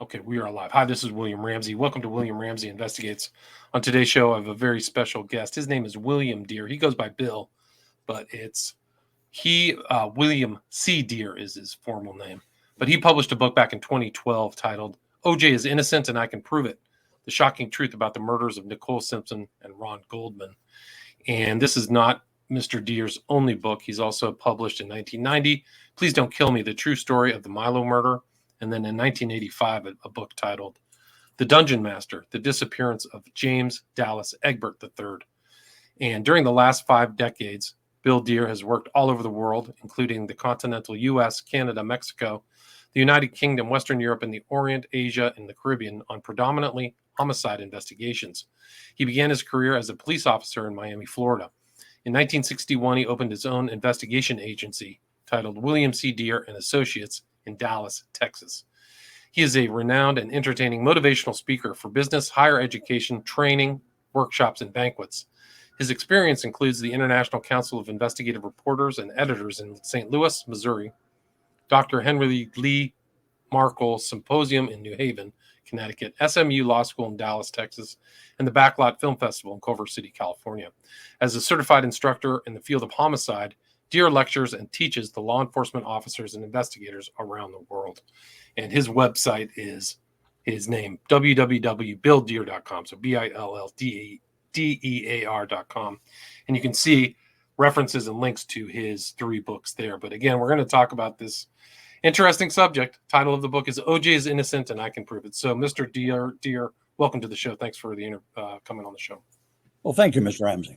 Okay, we are live. Hi, this is William Ramsey. Welcome to William Ramsey Investigates. On today's show, I have a very special guest. His name is William Deere. He goes by Bill, but William C. Deere is his formal name. But he published a book back in 2012 titled OJ is Innocent and I Can Prove It: The Shocking Truth About the Murders of Nicole Simpson and Ron Goldman. And this is not Mr. Deere's only book. He's also published in 1990, Please Don't Kill Me: The True Story of the Milo Murder. And then in 1985, a book titled The Dungeon Master: The Disappearance of James Dallas Egbert III. And during the last 5 decades, Bill Deere has worked all over the world, including the continental U.S., Canada, Mexico, the United Kingdom, Western Europe, and the Orient, Asia, and the Caribbean on predominantly homicide investigations. He began his career as a police officer in Miami, Florida. In 1961, he opened his own investigation agency titled William C. Deere and Associates in Dallas, Texas. He is a renowned and entertaining motivational speaker for business, higher education, training, workshops, and banquets. His experience includes the International Council of Investigative Reporters and Editors in St. Louis, Missouri, Dr. Henry Lee Markle Symposium in New Haven, Connecticut, SMU Law School in Dallas, Texas, and the Backlot Film Festival in Culver City, California. As a certified instructor in the field of homicide, Deere lectures and teaches the law enforcement officers and investigators around the world. And his website is his name, www.billdeere.com. So BILLDEAR.com. And you can see references and links to his 3 books there. But again, we're going to talk about this interesting subject. Title of the book is OJ is Innocent and I Can Prove It. So Mr. Deere, welcome to the show. Thanks for coming on the show. Well, thank you, Mr. Ramsey.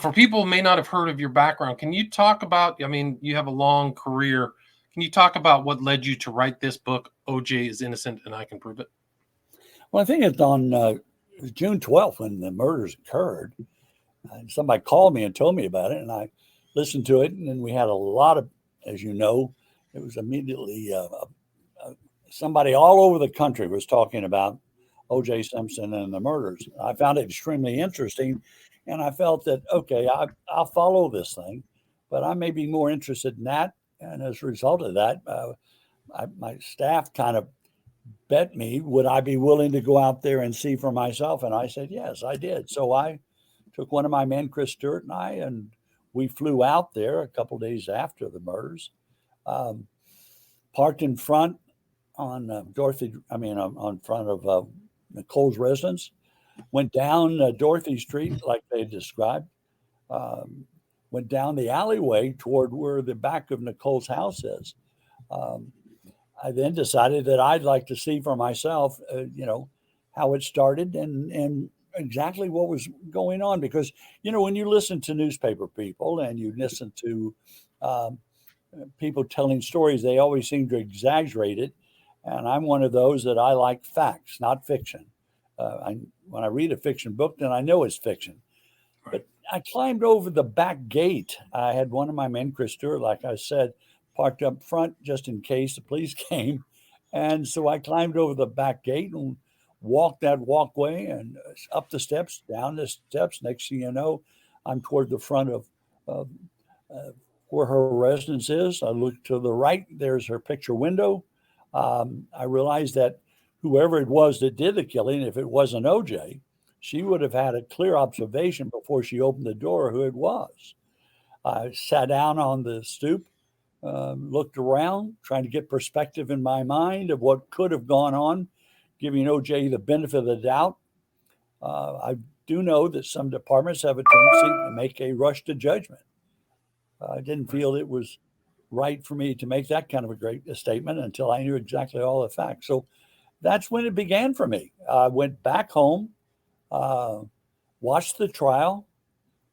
For people who may not have heard of your background, can you talk about, you have a long career. Can you talk about what led you to write this book, OJ is Innocent and I Can Prove It? Well, I think it's on June 12th when the murders occurred. Somebody called me and told me about it, and I listened to it. And then we had a lot of, as you know, it was immediately somebody all over the country was talking about O.J. Simpson and the murders. I found it extremely interesting. And I felt that, okay, I'll follow this thing, but I may be more interested in that. And as a result of that, my staff kind of bet me, would I be willing to go out there and see for myself? And I said, yes, I did. So I took one of my men, Chris Stewart, and we flew out there a couple of days after the murders, parked in front on on front of Nicole's residence. Went down Dorothy Street, like they described, went down the alleyway toward where the back of Nicole's house is. I then decided that I'd like to see for myself, how it started and exactly what was going on. Because, when you listen to newspaper people and you listen to people telling stories, they always seem to exaggerate it. And I'm one of those that I like facts, not fiction. When I read a fiction book, then I know it's fiction. Right. But I climbed over the back gate. I had one of my men, Chris Stewart, like I said, parked up front just in case the police came. And so I climbed over the back gate and walked that walkway and up the steps, down the steps. Next thing you know, I'm toward the front of where her residence is. I look to the right. There's her picture window. I realized that whoever it was that did the killing, if it wasn't OJ, she would have had a clear observation before she opened the door who it was. I sat down on the stoop, looked around, trying to get perspective in my mind of what could have gone on, giving OJ the benefit of the doubt. I do know that some departments have a tendency to make a rush to judgment. I didn't feel it was right for me to make that kind of a statement until I knew exactly all the facts. So that's when it began for me. I went back home, watched the trial.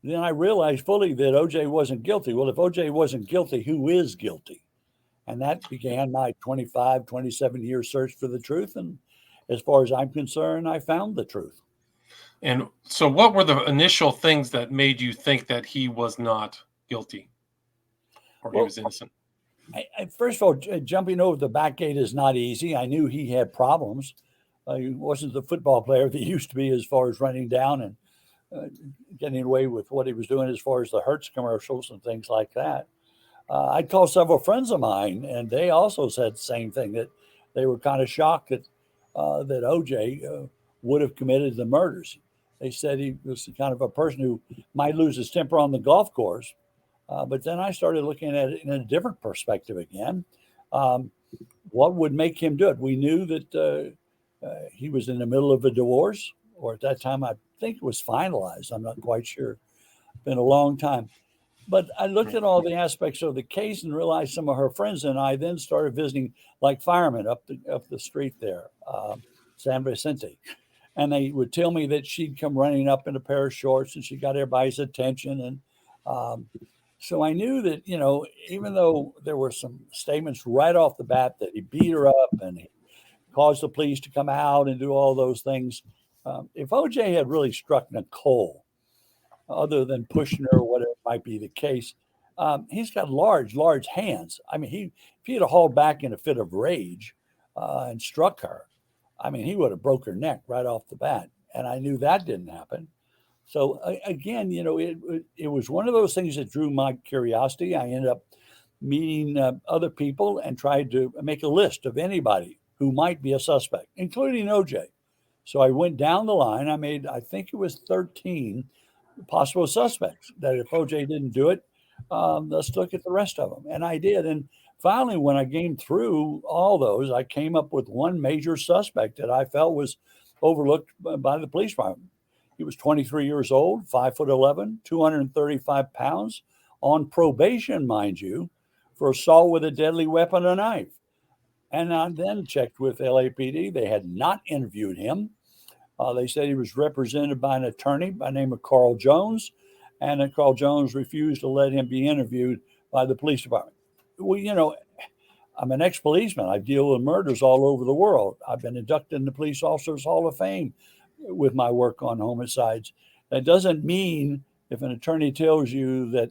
Then I realized fully that OJ wasn't guilty. Well, if OJ wasn't guilty, who is guilty? And that began my 25, 27-year search for the truth. And as far as I'm concerned, I found the truth. And so what were the initial things that made you think that he was not guilty or he was innocent? First of all, jumping over the back gate is not easy. I knew he had problems. He wasn't the football player that he used to be as far as running down and getting away with what he was doing as far as the Hertz commercials and things like that. I'd called several friends of mine, and they also said the same thing, that they were kind of shocked that OJ would have committed the murders. They said he was the kind of a person who might lose his temper on the golf course. But then I started looking at it in a different perspective again. Um, what would make him do it? We knew that he was in the middle of a divorce, or at that time, I think it was finalized. I'm not quite sure. Been a long time. But I looked at all the aspects of the case and realized some of her friends and I then started visiting like firemen up the street there, San Vicente. And they would tell me that she'd come running up in a pair of shorts and she got everybody's attention. And um, so I knew that, even though there were some statements right off the bat that he beat her up and he caused the police to come out and do all those things, if OJ had really struck Nicole, other than pushing her or whatever might be the case, he's got large hands. I mean, if he had hauled back in a fit of rage and struck her, I mean, he would have broke her neck right off the bat. And I knew that didn't happen. So again, it was one of those things that drew my curiosity. I ended up meeting other people and tried to make a list of anybody who might be a suspect, including OJ. So I went down the line. I think it was 13 possible suspects that if OJ didn't do it, let's look at the rest of them. And I did. And finally, when I came through all those, I came up with one major suspect that I felt was overlooked by the police department. He was 23 years old, 5'11", 235 pounds, on probation, mind you, for assault with a deadly weapon, a knife. And I then checked with LAPD. They had not interviewed him. They said he was represented by an attorney by the name of Carl Jones, and that Carl Jones refused to let him be interviewed by the police department. Well, I'm an ex-policeman. I deal with murders all over the world. I've been inducted in the Police Officers Hall of Fame with my work on homicides. That doesn't mean if an attorney tells you that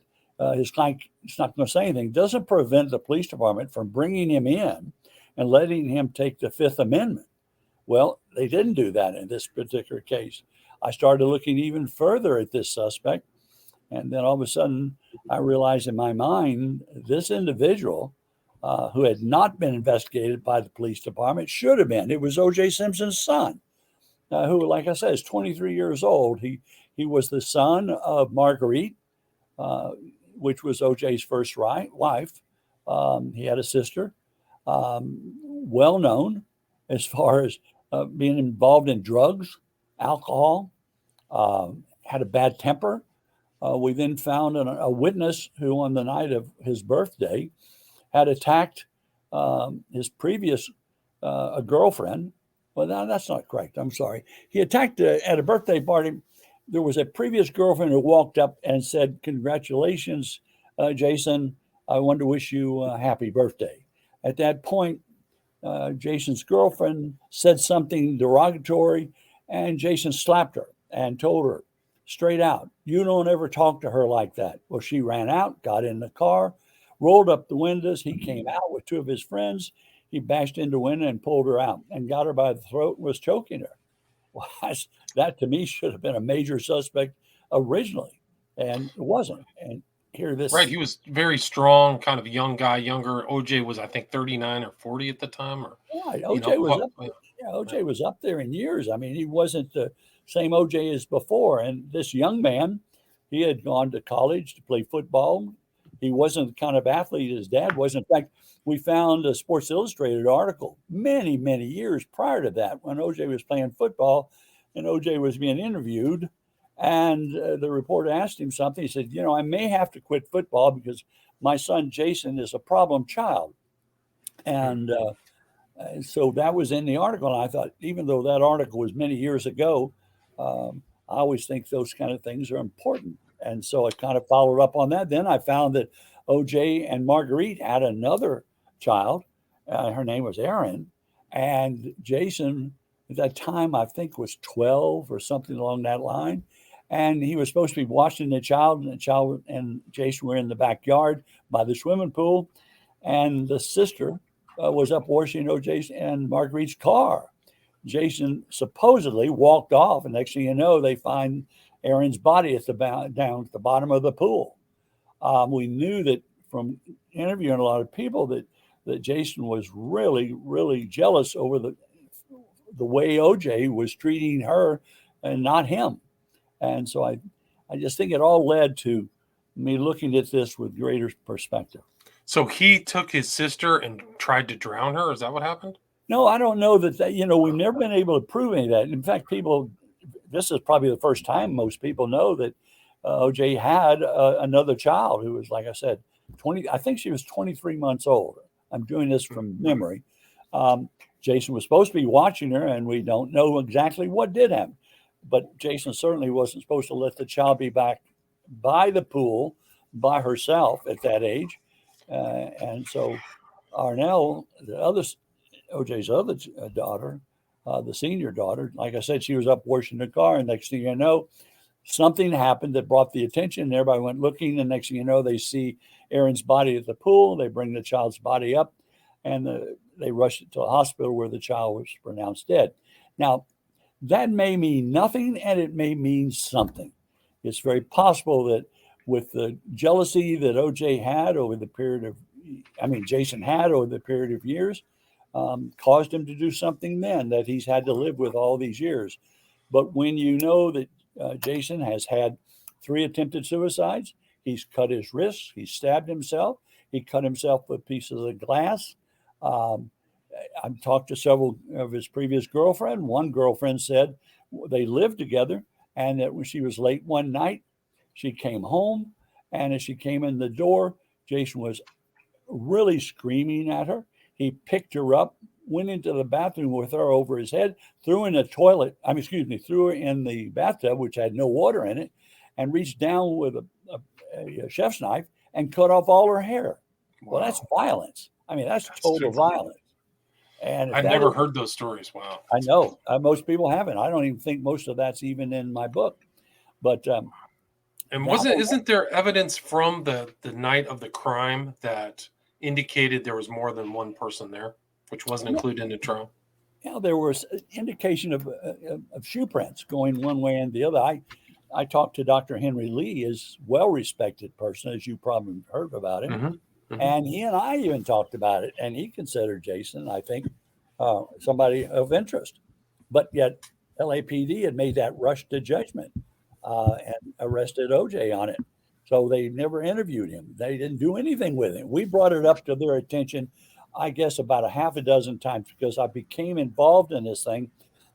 his client is not going to say anything, doesn't prevent the police department from bringing him in and letting him take the Fifth Amendment. Well, they didn't do that in this particular case. I started looking even further at this suspect, and then all of a sudden I realized in my mind this individual who had not been investigated by the police department should have been. It was O.J. Simpson's son, who, like I said, is 23 years old. He was the son of Marguerite, which was O.J.'s first wife. He had a sister, well known as far as being involved in drugs, alcohol, had a bad temper. We then found a witness who, on the night of his birthday, had attacked his previous girlfriend. Well, no, that's not correct. I'm sorry. He attacked at a birthday party. There was a previous girlfriend who walked up and said, "Congratulations, Jason. I want to wish you a happy birthday." At that point, Jason's girlfriend said something derogatory, and Jason slapped her and told her straight out, "You don't ever talk to her like that." Well, she ran out, got in the car, rolled up the windows. He came out with two of his friends. He bashed into the window and pulled her out and got her by the throat and was choking her. Well, that to me should have been a major suspect originally, and it wasn't. And here this Right, he was very strong, kind of young guy, younger. OJ was, I think, 39 or 40 at the time, or right, you know, OJ was up there in years. I mean, he wasn't the same OJ as before. And this young man, he had gone to college to play football. He wasn't the kind of athlete his dad was. In fact, we found a Sports Illustrated article many, many years prior to that when OJ was playing football and OJ was being interviewed. And the reporter asked him something. He said, "I may have to quit football because my son Jason is a problem child." And so that was in the article. And I thought, even though that article was many years ago, I always think those kind of things are important. And so I kind of followed up on that. Then I found that OJ and Marguerite had another child. Her name was Erin. And Jason, at that time, I think was 12 or something along that line. And he was supposed to be watching the child, and the child and Jason were in the backyard by the swimming pool. And the sister was up washing OJ's and Marguerite's car. Jason supposedly walked off, and next thing you know, they find Erin's body down at the bottom of the pool. We knew that from interviewing a lot of people that that Jason was really, really jealous over the way OJ was treating her and not him. And so I just think it all led to me looking at this with greater perspective. So he took his sister and tried to drown her. Is that what happened? No, I don't know that, we've never been able to prove any of that. In fact, this is probably the first time most people know that OJ had another child who was, like I said, 20. I think she was 23 months old. I'm doing this from memory. Jason was supposed to be watching her, and we don't know exactly what did happen. But Jason certainly wasn't supposed to let the child be back by the pool by herself at that age. And so Arnell, OJ's other daughter, the senior daughter, like I said, she was up washing the car. And next thing you know, something happened that brought the attention. Everybody went looking. And next thing you know, they see Aaron's body at the pool. They bring the child's body up, and they rush it to a hospital where the child was pronounced dead. Now, that may mean nothing, and it may mean something. It's very possible that with the jealousy that OJ had over the period of, Jason had over the period of years, caused him to do something then that he's had to live with all these years. But when you know that Jason has had 3 attempted suicides, he's cut his wrists, he stabbed himself, he cut himself with pieces of glass. I've talked to several of his previous girlfriends. One girlfriend said they lived together, and that when she was late one night, she came home, and as she came in the door, Jason was really screaming at her. He picked her up, went into the bathroom with her over his head, threw her in the bathtub, which had no water in it, and reached down with a chef's knife and cut off all her hair. Wow. Well, that's violence. That's total violence. And I've never heard those stories. Wow. I know. Most people haven't. I don't even think most of that's even in my book. But and isn't there evidence from the night of the crime that indicated there was more than one person there, which wasn't included in the trial? Yeah, there was indication of shoe prints going one way and the other. I talked to Dr. Henry Lee, is well-respected person, as you probably heard about him. Mm-hmm. Mm-hmm. And he and I even talked about it, and he considered Jason, I think, somebody of interest. But yet LAPD had made that rush to judgment and arrested OJ on it. So they never interviewed him. They didn't do anything with him. We brought it up to their attention, I guess, about a half a dozen times because I became involved in this thing.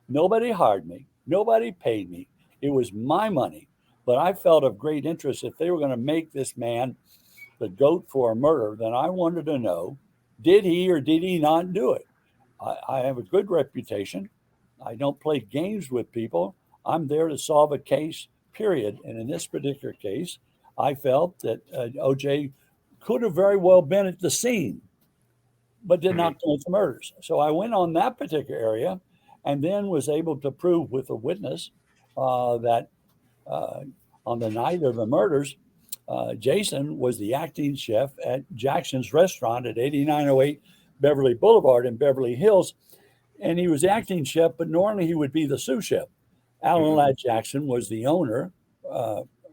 Nobody hired me. Nobody paid me. It was my money. But I felt of great interest if they were going to make this man the goat for a murder, then I wanted to know, did he or did he not do it? I have a good reputation. I don't play games with people. I'm there to solve a case, period. And in this particular case, I felt that OJ could have very well been at the scene, but did not commit the murders. So I went on that particular area and then was able to prove with a witness that on the night of the murders, Jason was the acting chef at Jackson's Restaurant at 8908 Beverly Boulevard in Beverly Hills. And he was the acting chef, but normally he would be the sous chef. Alan Ladd Jackson was the owner,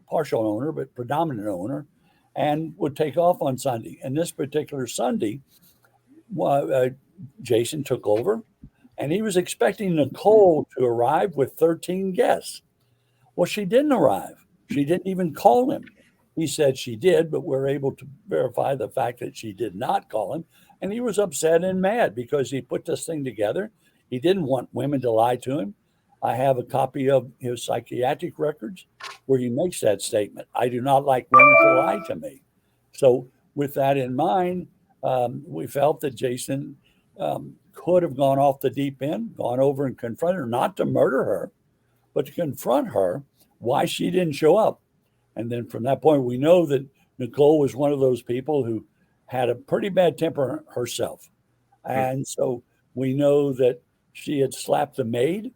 partial owner, but predominant owner, and would take off on Sunday. And this particular Sunday, Jason took over, and he was expecting Nicole to arrive with 13 guests. Well, she didn't arrive. She didn't even call him. He said she did, but we're able to verify the fact that she did not call him. And he was upset and mad because he put this thing together. He didn't want women to lie to him. I have a copy of his psychiatric records where he makes that statement. I do not like women to lie to me. So with that in mind, we felt that Jason could have gone off the deep end, gone over and confronted her, not to murder her, but to confront her why she didn't show up. And then from that point, we know that Nicole was one of those people who had a pretty bad temper herself. And so we know that she had slapped the maid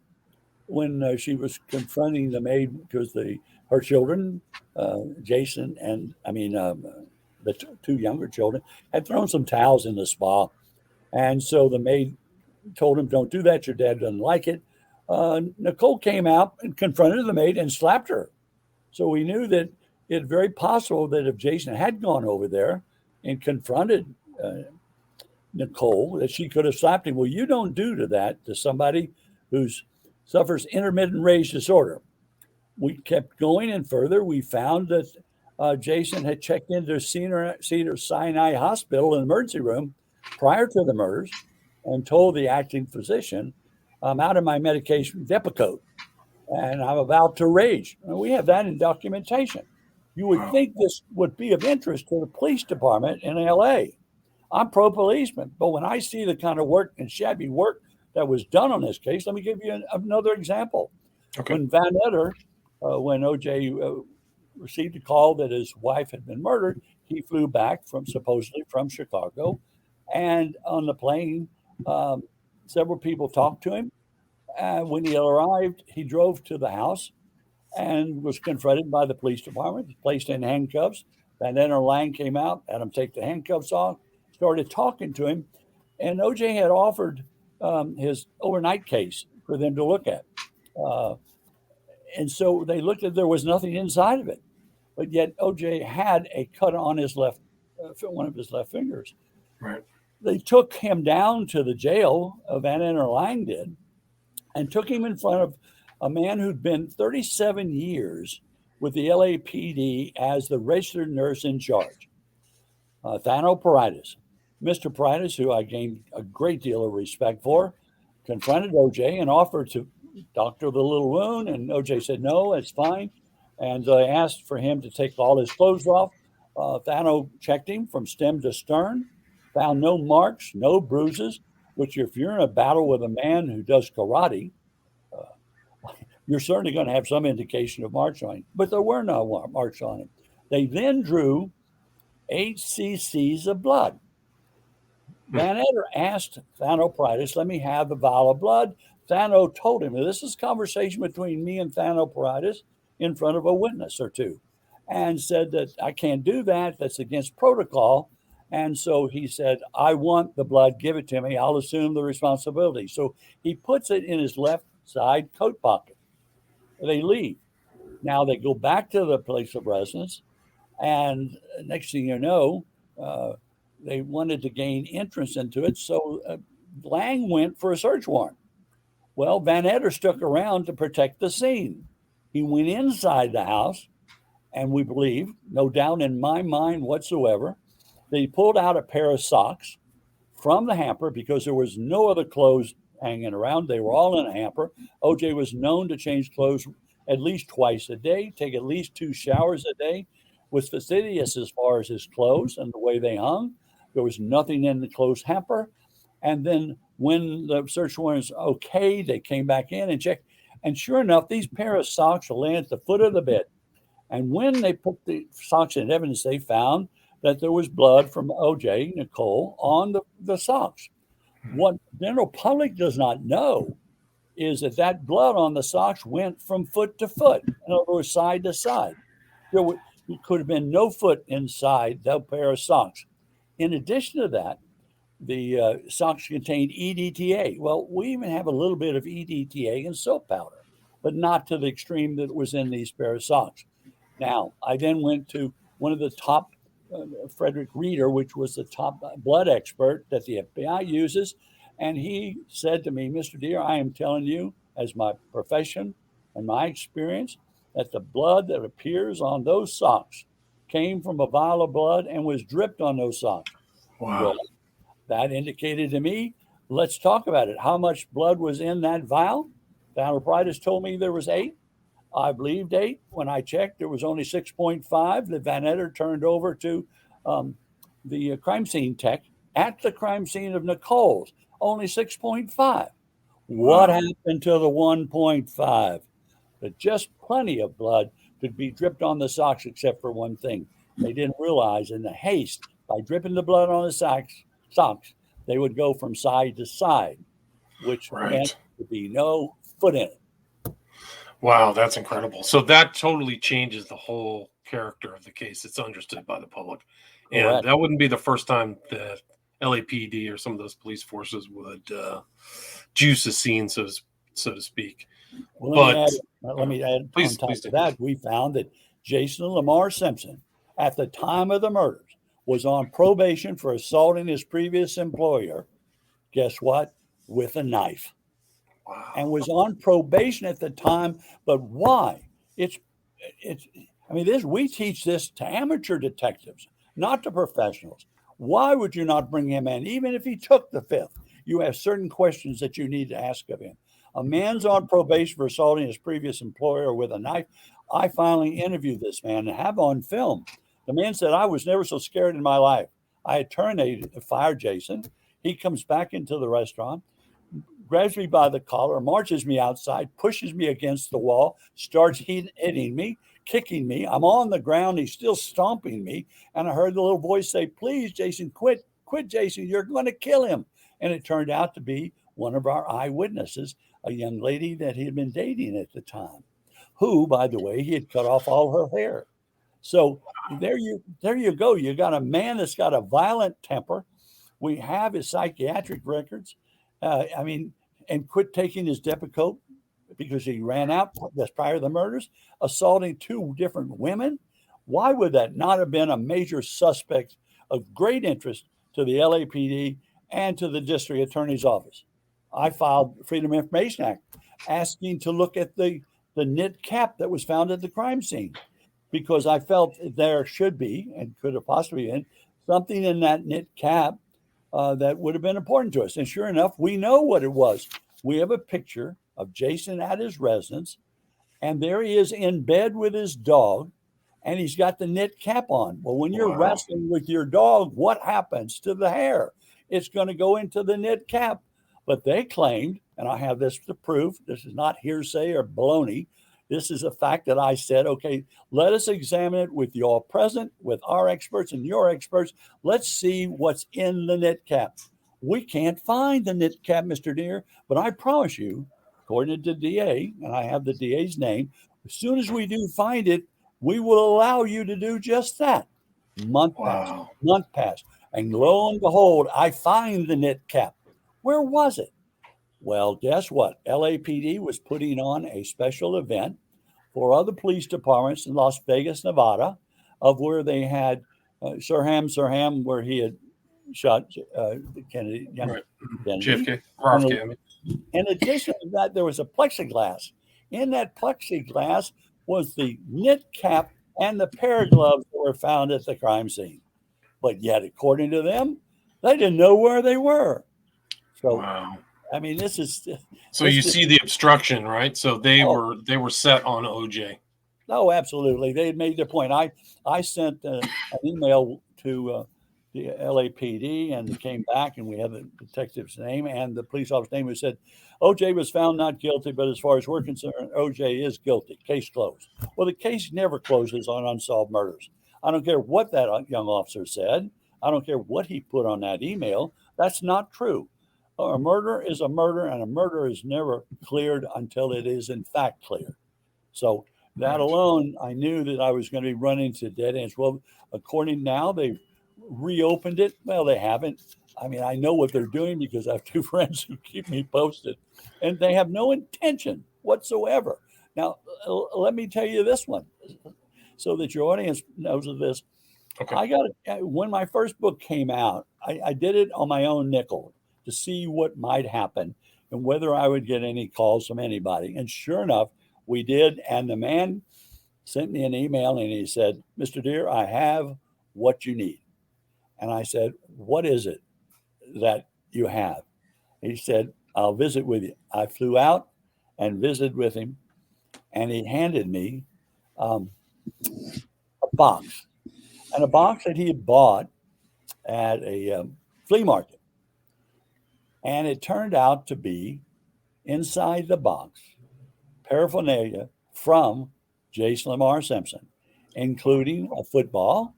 when she was confronting the maid because her children, Jason and the two younger children, had thrown some towels in the spa. And so the maid told him, "Don't do that. Your dad doesn't like it." Nicole came out and confronted the maid and slapped her. So we knew that it's very possible that if Jason had gone over there and confronted Nicole that she could have slapped him. Well, you don't do to that to somebody who suffers intermittent rage disorder. We kept going and further. We found that Jason had checked into Cedar Sinai Hospital in the emergency room prior to the murders and told the acting physician, I'm out of my medication, Depakote, and I'm about to rage. And we have that in documentation. You would think this would be of interest to the police department in LA. I'm pro policeman, but when I see the kind of work and shabby work that was done on this case, let me give you another example. Okay. When Van Etter, when OJ received a call that his wife had been murdered, he flew back supposedly from Chicago, and on the plane, several people talked to him. When he arrived, he drove to the house and was confronted by the police department, placed in handcuffs. Van Etter Lang came out, had him take the handcuffs off, started talking to him, and OJ had offered his overnight case for them to look at. And so they looked at, there was nothing inside of it, but yet OJ had a cut on his one of his left fingers. Right. They took him down to the jail, Van Etter Lang did, and took him in front of a man who'd been 37 years with the LAPD as the registered nurse in charge, Thano Paredes. Mr. Paredes, who I gained a great deal of respect for, confronted OJ and offered to doctor the little wound, and OJ said, no, it's fine. And I asked for him to take all his clothes off. Thano checked him from stem to stern, found no marks, no bruises, which if you're in a battle with a man who does karate, you're certainly going to have some indication of marks on him. But there were no marks on him. They then drew 8 cc's of blood. Van Etter asked Thano Paredes, let me have the vial of blood. Thano told him, this is a conversation between me and Thano Paredes in front of a witness or two, and said that I can't do that. That's against protocol. And so he said, I want the blood, give it to me. I'll assume the responsibility. So he puts it in his left side coat pocket. They leave. Now they go back to the place of residence. And next thing you know, they wanted to gain entrance into it. So Lang went for a search warrant. Well, Van Etter stuck around to protect the scene. He went inside the house, and we believe, no doubt in my mind whatsoever, that he pulled out a pair of socks from the hamper because there was no other clothes hanging around. They were all in a hamper. OJ was known to change clothes at least twice a day, take at least 2 showers a day, was fastidious as far as his clothes and the way they hung. There was nothing in the clothes hamper. And then when the search warrant was okay, they came back in and checked. And sure enough, these pair of socks were laying at the foot of the bed. And when they put the socks in evidence, they found that there was blood from OJ, Nicole, on the socks. What the general public does not know is that blood on the socks went from foot to foot, in other words, side to side. There could have been no foot inside that pair of socks. In addition to that, the socks contained EDTA. Well, we even have a little bit of EDTA in soap powder, but not to the extreme that was in these pair of socks. Now, I then went to one of the top, Frederick Reeder, which was the top blood expert that the FBI uses. And he said to me, Mr. Deere, I am telling you, as my profession and my experience, that the blood that appears on those socks came from a vial of blood and was dripped on those socks. Wow. Well, that indicated to me, let's talk about it. How much blood was in that vial? Thano Paredes told me there was 8. I believed 8. When I checked, there was only 6.5 that Van Etter turned over to the crime scene tech at the crime scene of Nicole's. Only 6.5. What happened to the 1.5? That just plenty of blood could be dripped on the socks, except for one thing. They didn't realize in the haste, by dripping the blood on the socks, they would go from side to side, which meant to be no foot in it. Wow, that's incredible. So that totally changes the whole character of the case. It's understood by the public. And Correct. that wouldn't be the first time that LAPD or some of those police forces would juice a scene, so to speak. Well, let me add please, on top of that, we found that Jason Lamar Simpson, at the time of the murders, was on probation for assaulting his previous employer. Guess what? With a knife. Wow. And was on probation at the time. But why? It's I mean, we teach this to amateur detectives, not to professionals. Why would you not bring him in, even if he took the fifth? You have certain questions that you need to ask of him. A man's on probation for assaulting his previous employer with a knife. I finally interviewed this man and have on film. The man said, I was never so scared in my life. I had fired Jason. He comes back into the restaurant, grabs me by the collar, marches me outside, pushes me against the wall, starts hitting me, kicking me. I'm on the ground. He's still stomping me. And I heard the little voice say, please, Jason, quit, Jason. You're going to kill him. And it turned out to be one of our eyewitnesses, a young lady that he had been dating at the time, who, by the way, he had cut off all her hair. So there you go. You got a man that's got a violent temper. We have his psychiatric records. And quit taking his Depakote because he ran out just prior to the murders, assaulting two different women. Why would that not have been a major suspect of great interest to the LAPD and to the district attorney's office? I filed Freedom of Information Act asking to look at the knit cap that was found at the crime scene, because I felt there should be, and could have possibly been, something in that knit cap that would have been important to us. And sure enough, we know what it was. We have a picture of Jason at his residence, and there he is in bed with his dog, and he's got the knit cap on. Well, when you're wrestling with your dog, what happens to the hair? It's going to go into the knit cap. But they claimed, and I have this to prove, this is not hearsay or baloney. This is a fact that I said, okay, let us examine it with you all present, with our experts and your experts. Let's see what's in the knit cap. We can't find the knit cap, Mr. Deere, but I promise you, according to the DA, and I have the DA's name, as soon as we do find it, we will allow you to do just that. Month passed. And lo and behold, I find the knit cap. Where was it? Well, guess what? LAPD was putting on a special event for other police departments in Las Vegas, Nevada, of where they had Sirhan, where he had shot Kennedy, right. Kennedy. JFK, RFK. In addition to that, there was a plexiglass. In that plexiglass was the knit cap and the pair of gloves that were found at the crime scene. But yet, according to them, they didn't know where they were. So, wow. I mean, this is. So you see the obstruction, right? So they were set on OJ. Oh, absolutely. They had made their point. I sent an email to the LAPD, and it came back, and we have the detective's name and the police officer's name, who said OJ was found not guilty, but as far as we're concerned, OJ is guilty. Case closed. Well, the case never closes on unsolved murders. I don't care what that young officer said. I don't care what he put on that email. That's not true. A murder is a murder, and a murder is never cleared until it is in fact cleared. So that alone, I knew that I was going to be running into dead ends. Well, according now, they've reopened it. Well, they haven't. I mean, I know what they're doing because I have two friends who keep me posted, and they have no intention whatsoever. Now, let me tell you this one so that your audience knows of this. Okay. When my first book came out, I did it on my own nickel to see what might happen and whether I would get any calls from anybody. And sure enough, we did. And the man sent me an email and he said, Mr. Deere, I have what you need. And I said, what is it that you have? He said, I'll visit with you. I flew out and visited with him, and he handed me a box, and a box that he had bought at a flea market. And it turned out to be inside the box paraphernalia from Jason Lamar Simpson, including a football,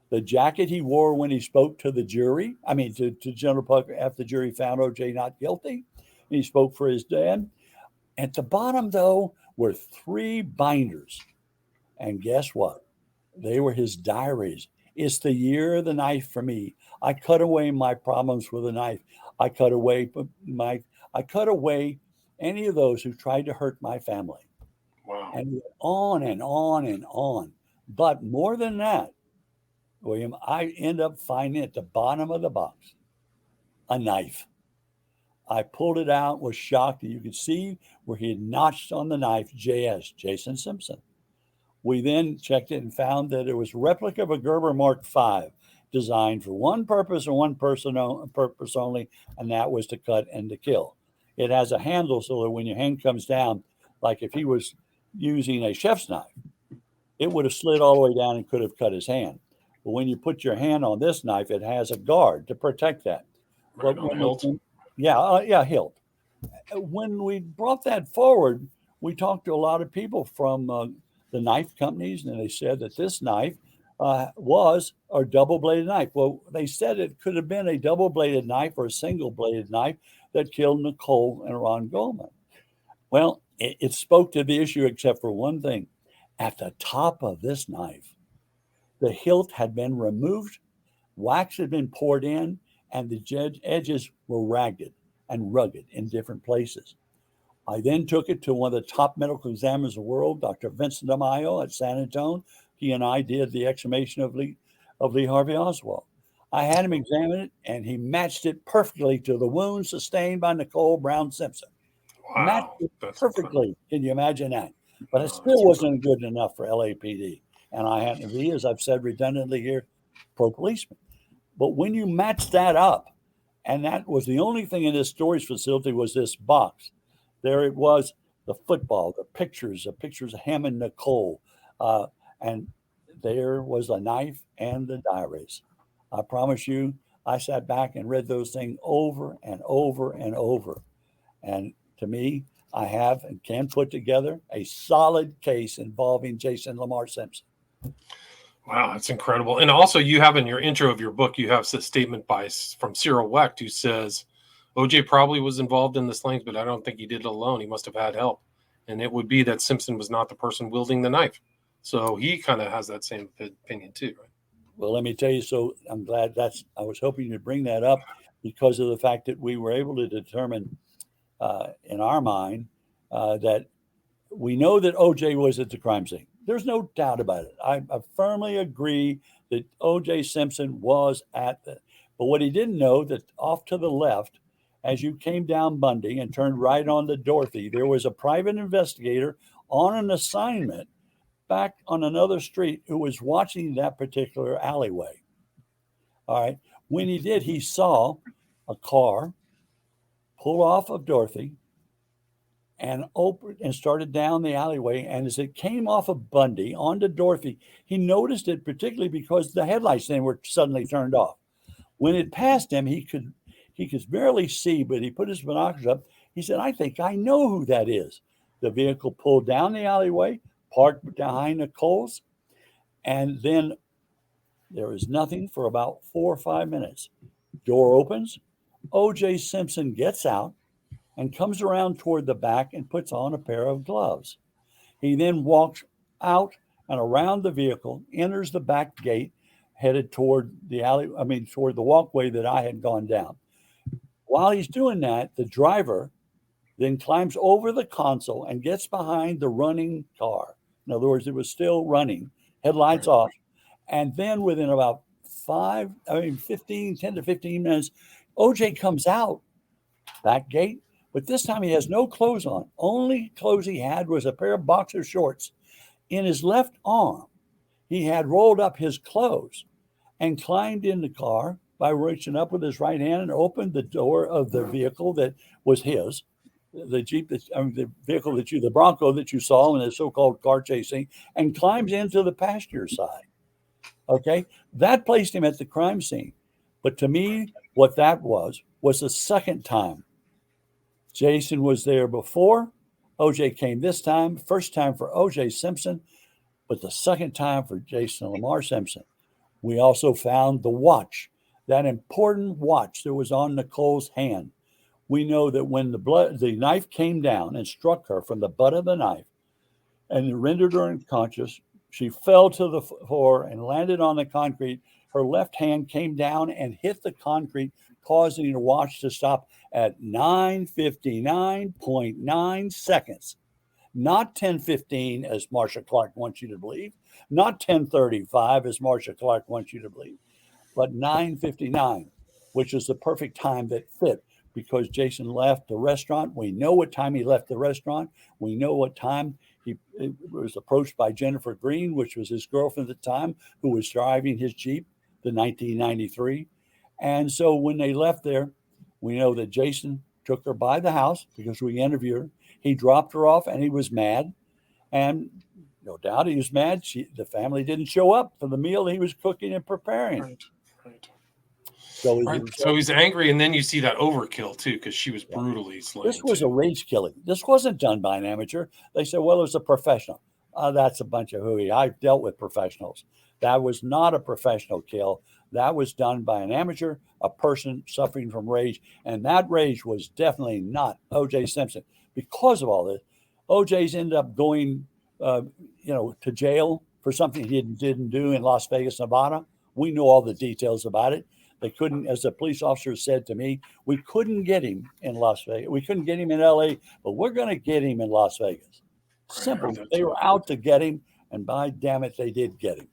the jacket he wore when he spoke to the jury. I mean, to general public after the jury found OJ not guilty. And he spoke for his dad. At the bottom, though, were 3 binders. And guess what? They were his diaries. It's the year of the knife for me. I cut away my problems with a knife. I cut away any of those who tried to hurt my family. Wow. And on and on and on. But more than that, William, I end up finding at the bottom of the box a knife. I pulled it out, was shocked that you could see where he had notched on the knife JS, Jason Simpson. We then checked it and found that it was a replica of a Gerber Mark V, designed for one purpose and one purpose only, and that was to cut and to kill. It has a handle so that when your hand comes down, like if he was using a chef's knife, it would have slid all the way down and could have cut his hand. But when you put your hand on this knife, it has a guard to protect that. Right But on when hilt. yeah, hilt. When we brought that forward, we talked to a lot of people from the knife companies, and they said that this knife was a double bladed knife. Well, they said it could have been a double bladed knife or a single bladed knife that killed Nicole and Ron Goldman. Well, it spoke to the issue, except for one thing. At the top of this knife, the hilt had been removed, wax had been poured in, and the edges were ragged and rugged in different places. I then took it to one of the top medical examiners in the world, Dr. Vincent Amayo at San Antonio. He and I did the exhumation of Lee Harvey Oswald. I had him examine it, and he matched it perfectly to the wound sustained by Nicole Brown Simpson. Matched Wow, it that's incredible. perfectly. Can you imagine that? But it Oh, that's still incredible. wasn't good enough for LAPD. And I happen to be, as I've said redundantly here, pro policeman. But when you match that up, and that was the only thing in this storage facility was this box. There it was, the football, the pictures of him and Nicole, uh, and there was a knife and the diaries. I promise you, I sat back and read those things over and over and over. And to me, I have and can put together a solid case involving Jason Lamar Simpson. Wow, that's incredible. And also, you have in your intro of your book, you have a statement from Cyril Wecht who says OJ probably was involved in the slayings, but I don't think he did it alone. He must have had help. And it would be that Simpson was not the person wielding the knife. So he kind of has that same opinion too, right? Well, let me tell you, so I'm glad I was hoping you'd bring that up because of the fact that we were able to determine in our mind that we know that OJ was at the crime scene. There's no doubt about it. I firmly agree that OJ Simpson was at the, but what he didn't know that off to the left, as you came down Bundy and turned right on to Dorothy, there was a private investigator on an assignment back on another street who was watching that particular alleyway. All right. When he did, he saw a car pull off of Dorothy and opened and started down the alleyway. And as it came off of Bundy onto Dorothy, he noticed it particularly because the headlights then were suddenly turned off. When it passed him, he could barely see, but he put his binoculars up. He said, "I think I know who that is." The vehicle pulled down the alleyway, parked behind Nicole's, and then there was nothing for about 4 or 5 minutes. Door opens. O.J. Simpson gets out and comes around toward the back and puts on a pair of gloves. He then walks out and around the vehicle, enters the back gate, headed toward the toward the walkway that I had gone down. While he's doing that, the driver then climbs over the console and gets behind the running car. In other words, it was still running, headlights Right. off. And then within about 10 to 15 minutes, OJ comes out back gate, but this time he has no clothes on. Only clothes he had was a pair of boxer shorts. In his left arm, he had rolled up his clothes and climbed in the car by reaching up with his right hand and opened the door of the vehicle that was his, the Jeep, the vehicle the Bronco that you saw in the so-called car chasing, and climbs into the passenger side. Okay, that placed him at the crime scene. But to me, what that was the second time. Jason was there before. OJ came this time. First time for OJ Simpson, but the second time for Jason Lamar Simpson. We also found the watch, that important watch that was on Nicole's hand. We know that when the knife came down and struck her from the butt of the knife and rendered her unconscious, she fell to the floor and landed on the concrete. Her left hand came down and hit the concrete, causing the watch to stop at 9:59.9 seconds. not 10:15 as Marsha Clark wants you to believe, not 10:35 as Marsha Clark wants you to believe, but 9:59, which is the perfect time that fit because Jason left the restaurant. We know what time he left the restaurant. We know what time he was approached by Jennifer Green, which was his girlfriend at the time, who was driving his Jeep, the 1993. And so when they left there, we know that Jason took her by the house because we interviewed her. He dropped her off and he was mad. And no doubt he was mad. The family didn't show up for the meal he was cooking and preparing. Right. Right. So, Right. So he's angry, and then you see that overkill too, because she was brutally slain. This was a rage killing. This wasn't done by an amateur. They said, well, it was a professional. That's a bunch of hooey. I've dealt with professionals. That was not a professional kill. That was done by an amateur, a person suffering from rage. And that rage was definitely not O.J. Simpson. Because of all this, O.J.'s ended up going, to jail for something he didn't do in Las Vegas, Nevada. We know all the details about it. They couldn't, as the police officer said to me, we couldn't get him in Las Vegas. We couldn't get him in LA, but we're going to get him in Las Vegas. Simple. They were out to get him, and by damn it, they did get him.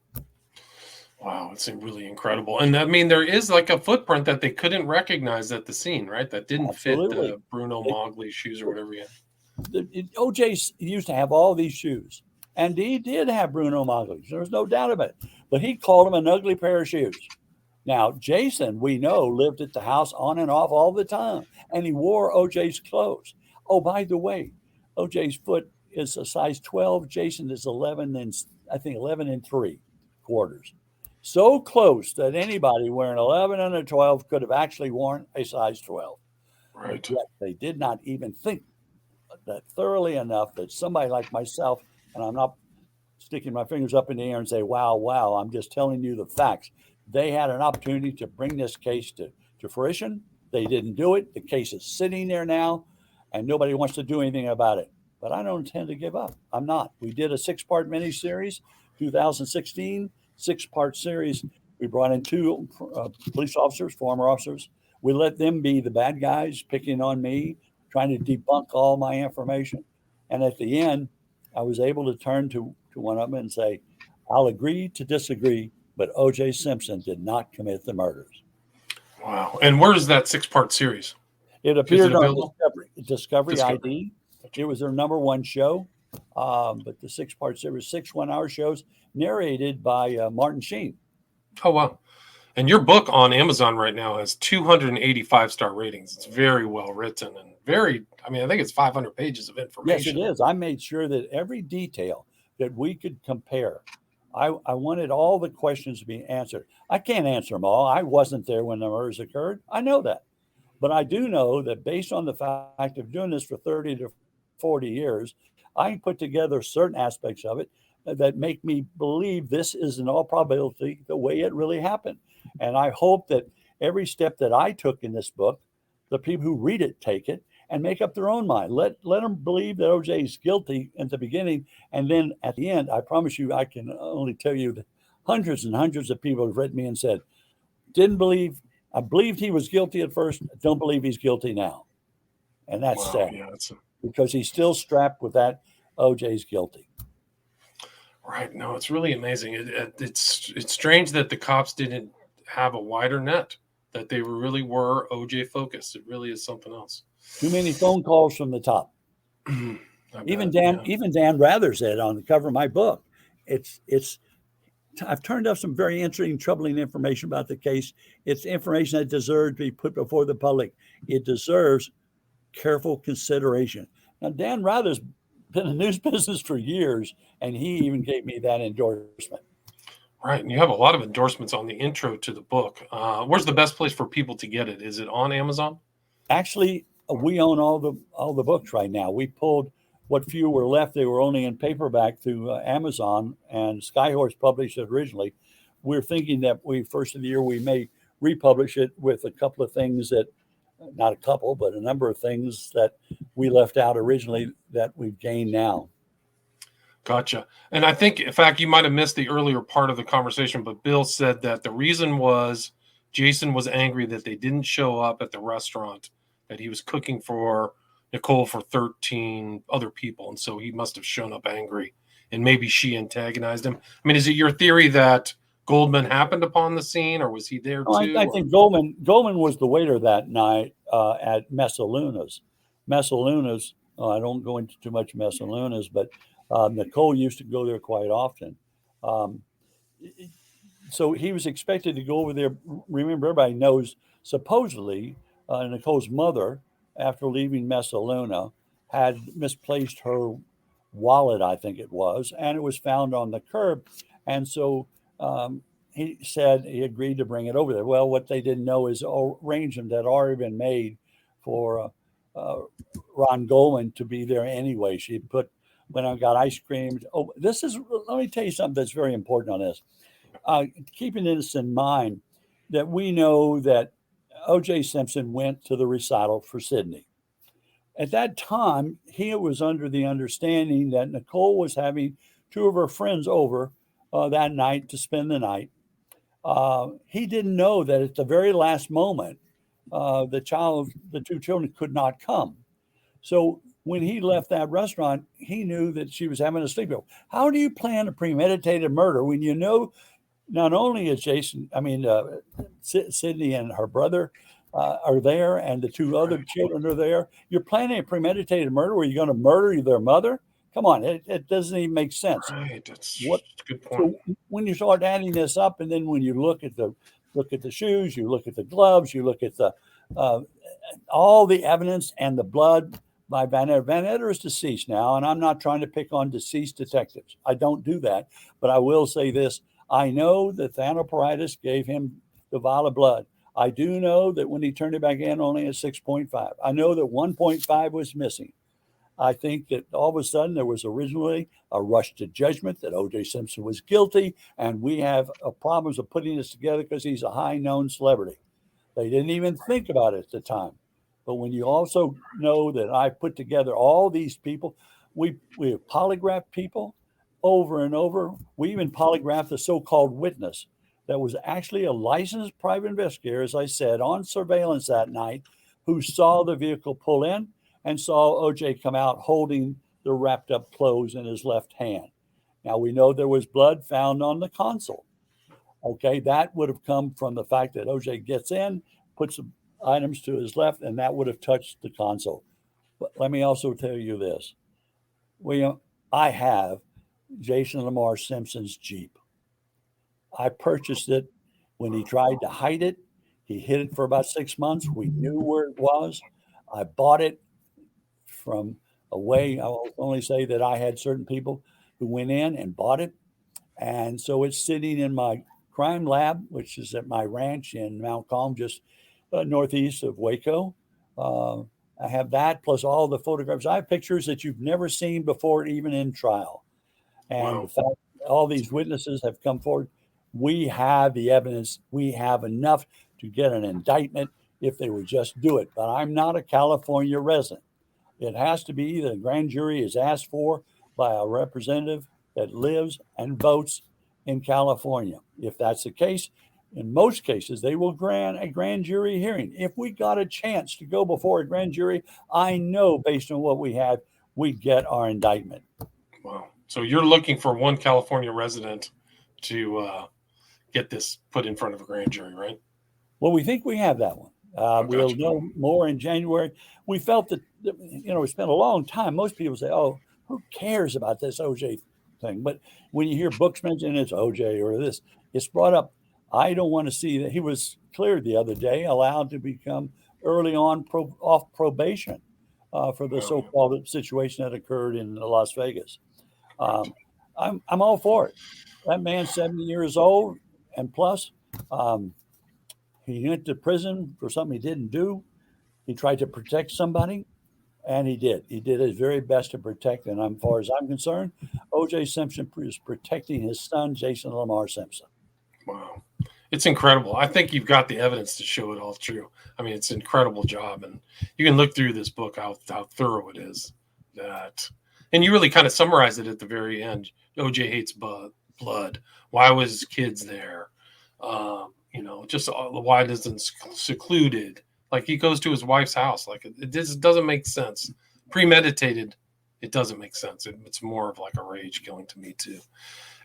Wow, it's really incredible. And I mean, there is like a footprint that they couldn't recognize at the scene, right? That didn't fit Bruno Magli's shoes or whatever he had. O.J. used to have all these shoes, and he did have Bruno Magli's. There was no doubt about it. But he called him an ugly pair of shoes. Now, Jason, we know, lived at the house on and off all the time, and he wore O.J.'s clothes. Oh, by the way, O.J.'s foot is a size 12. Jason is 11 and I think 11 and 3/4. So close that anybody wearing 11 and a 12 could have actually worn a size 12. Right. But yet they did not even think that thoroughly enough that somebody like myself, and I'm not sticking my fingers up in the air and say, wow, I'm just telling you the facts. They had an opportunity to bring this case to fruition. They didn't do it. The case is sitting there now, and nobody wants to do anything about it. But I don't intend to give up. I'm not. We did a 6-part miniseries, 2016, 6-part series. We brought in 2 police officers, former officers. We let them be the bad guys, picking on me, trying to debunk all my information. And at the end, I was able to turn to one of them and say, I'll agree to disagree, but O.J. Simpson did not commit the murders. Wow. And where is that 6-part series? It appeared on Discovery ID. It was their number 1 show. But the 6-part series, 6 one-hour shows, narrated by Martin Sheen. Oh, wow. And your book on Amazon right now has 285-star ratings. It's very well written and I think it's 500 pages of information. Yes, it is. I made sure that every detail that we could compare, I wanted all the questions to be answered. I can't answer them all. I wasn't there when the murders occurred. I know that. But I do know that based on the fact of doing this for 30 to 40 years, I can put together certain aspects of it that make me believe this is in all probability the way it really happened. And I hope that every step that I took in this book, the people who read it take it and make up their own mind. Let them believe that O.J. is guilty at the beginning. And then at the end, I promise you, I can only tell you that hundreds and hundreds of people have written me and said, I believed he was guilty at first. I don't believe he's guilty now. And that's sad because he's still strapped with that O.J.'s guilty. Right. No, it's really amazing. It's strange that the cops didn't have a wider net, that they really were O.J. focused. It really is something else. Too many phone calls from the top. Even Dan Rather said on the cover of my book, I've turned up some very interesting, troubling information about the case. It's information that deserves to be put before the public. It deserves careful consideration. Now, Dan Rather's been in the news business for years, and he even gave me that endorsement. Right, and you have a lot of endorsements on the intro to the book. Where's the best place for people to get it? Is it on Amazon? Actually, we own all the books right now. We pulled what few were left. They were only in paperback through Amazon, and Skyhorse published it originally. We're thinking that first of the year we may republish it with a couple of things that, not a couple, but a number of things that we left out originally that we've gained now. Gotcha. And I think, in fact, you might have missed the earlier part of the conversation, but Bill said that the reason was Jason was angry that they didn't show up at the restaurant that he was cooking for Nicole for 13 other people. And so he must have shown up angry, and maybe she antagonized him. I mean, is it your theory that Goldman happened upon the scene, or was he there Oh, too? I think Goldman was the waiter that night at Messaluna's. Messaluna's. I don't go into too much Messaluna's, but Nicole used to go there quite often. Um, so he was expected to go over there. Remember, everybody knows supposedly Nicole's mother, after leaving Messaluna, had misplaced her wallet, I think it was, and it was found on the curb. And so he said he agreed to bring it over there. Well, what they didn't know is arrangement had already been made for Ron Goldman to be there anyway. She went and got ice cream. Oh, let me tell you something that's very important on this. Keeping this in mind, that we know that O.J. Simpson went to the recital for Sydney. At that time, he was under the understanding that Nicole was having two of her friends over that night to spend the night. He didn't know that at the very last moment, the two children could not come. So when he left that restaurant, he knew that she was having a sleepover. How do you plan a premeditated murder when you know not only is Sydney and her brother are there, and the two other children are there? You're planning a premeditated murder where you're going to murder their mother? Come on, it doesn't even make sense. Right, that's What? a good point. So when you start adding this up, and then when you look at the shoes, you look at the gloves, you look at the all the evidence and the blood by Van Etter. Van Etter is deceased now, and I'm not trying to pick on deceased detectives. I don't do that, but I will say this. I know that Thanoporitis gave him the vial of blood. I do know that when he turned it back in, only at 6.5. I know that 1.5 was missing. I think that all of a sudden there was originally a rush to judgment that O.J. Simpson was guilty, and we have problems of putting this together because he's a high known celebrity. They didn't even think about it at the time. But when you also know that I put together all these people, we have polygraphed people over and over. We even polygraphed the so-called witness that was actually a licensed private investigator, as I said, on surveillance that night, who saw the vehicle pull in and saw OJ come out holding the wrapped up clothes in his left hand. Now, we know there was blood found on the console. Okay, that would have come from the fact that OJ gets in, puts some items to his left, and that would have touched the console. But let me also tell you this. I have Jason Lamar Simpson's Jeep. I purchased it when he tried to hide it. He hid it for about 6 months. We knew where it was. I bought it from away. I will only say that I had certain people who went in and bought it. And so it's sitting in my crime lab, which is at my ranch in Mount Calm, just northeast of Waco. I have that plus all the photographs. I have pictures that you've never seen before, even in trial. And the fact all these witnesses have come forward, we have the evidence. We have enough to get an indictment if they would just do it. But I'm not a California resident. It has to be that a grand jury is asked for by a representative that lives and votes in California. If that's the case, in most cases, they will grant a grand jury hearing. If we got a chance to go before a grand jury, I know based on what we had, we'd get our indictment. Wow. So you're looking for one California resident to get this put in front of a grand jury, right? Well, we think we have that one. We'll know more in January. We felt that, it's been a long time. Most people say, oh, who cares about this OJ thing? But when you hear books mention it's OJ or this, it's brought up. I don't want to see that. He was cleared the other day, allowed to become early on off probation for the so-called situation that occurred in Las Vegas. I'm all for it. That man's 70 years old and plus. He went to prison for something he didn't do. He tried to protect somebody, and he did. He did his very best to protect. And as far as I'm concerned, O.J. Simpson is protecting his son, Jason Lamar Simpson. Wow. It's incredible. I think you've got the evidence to show it all true. I mean, it's an incredible job. And you can look through this book, how thorough it is. And you really kind of summarize it at the very end. O.J. hates blood. Why was kids there? Just why isn't secluded, Like he goes to his wife's house. Like it just doesn't make sense. Premeditated, it doesn't make sense. It's more of like a rage killing to me too.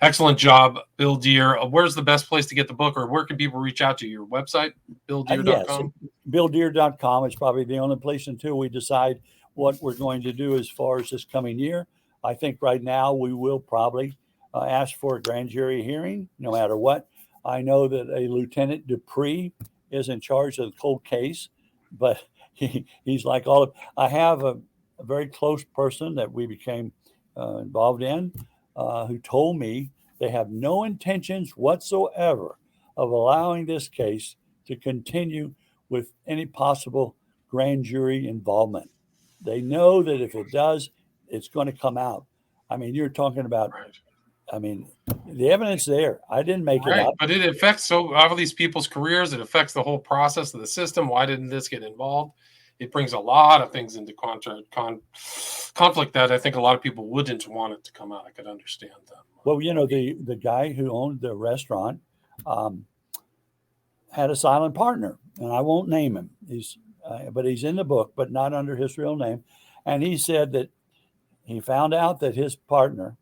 Excellent job, Bill Deere. Where's the best place to get the book, or where can people reach out to you? Your website, billdeere.com? Yes, billdeere.com is probably the only place until we decide what we're going to do as far as this coming year. I think right now we will probably ask for a grand jury hearing, no matter what. I know that a Lieutenant Dupree is in charge of the cold case, but he's like all of. I have a very close person that we became involved in, who told me they have no intentions whatsoever of allowing this case to continue with any possible grand jury involvement. They know that if it does, it's going to come out. I mean, you're talking about, Right. I mean, the evidence there. I didn't make it Right, up. but it affects all these people's careers. It affects the whole process of the system. Why didn't this get involved? It brings a lot of things into conflict that I think a lot of people wouldn't want it to come out. I could understand that. Well, you know, the guy who owned the restaurant had a silent partner, and I won't name him. But he's in the book, but not under his real name. And he said that he found out that his partner,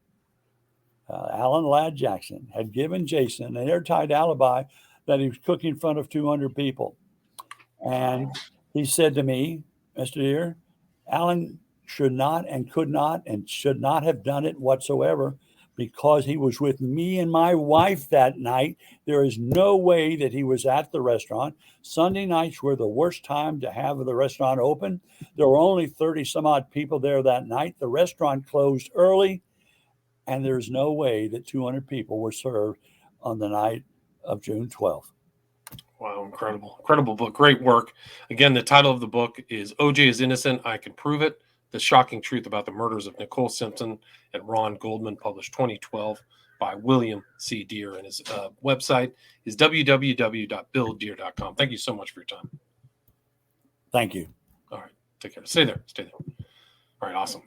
Alan Ladd Jackson, had given Jason an airtight alibi that he was cooking in front of 200 people. And he said to me, Mr. Deere, Alan should not and could not and should not have done it whatsoever because he was with me and my wife that night. There is no way that he was at the restaurant. Sunday nights were the worst time to have the restaurant open. There were only 30 some odd people there that night. The restaurant closed early, and there's no way that 200 people were served on the night of June 12th. Wow, incredible book. Great work. Again, the title of the book is OJ is Innocent, I Can Prove It. The Shocking Truth About the Murders of Nicole Simpson and Ron Goldman, published 2012 by William C. Deere. And his website is www.billdeere.com. Thank you so much for your time. Thank you. All right. Take care. Stay there. All right. Awesome.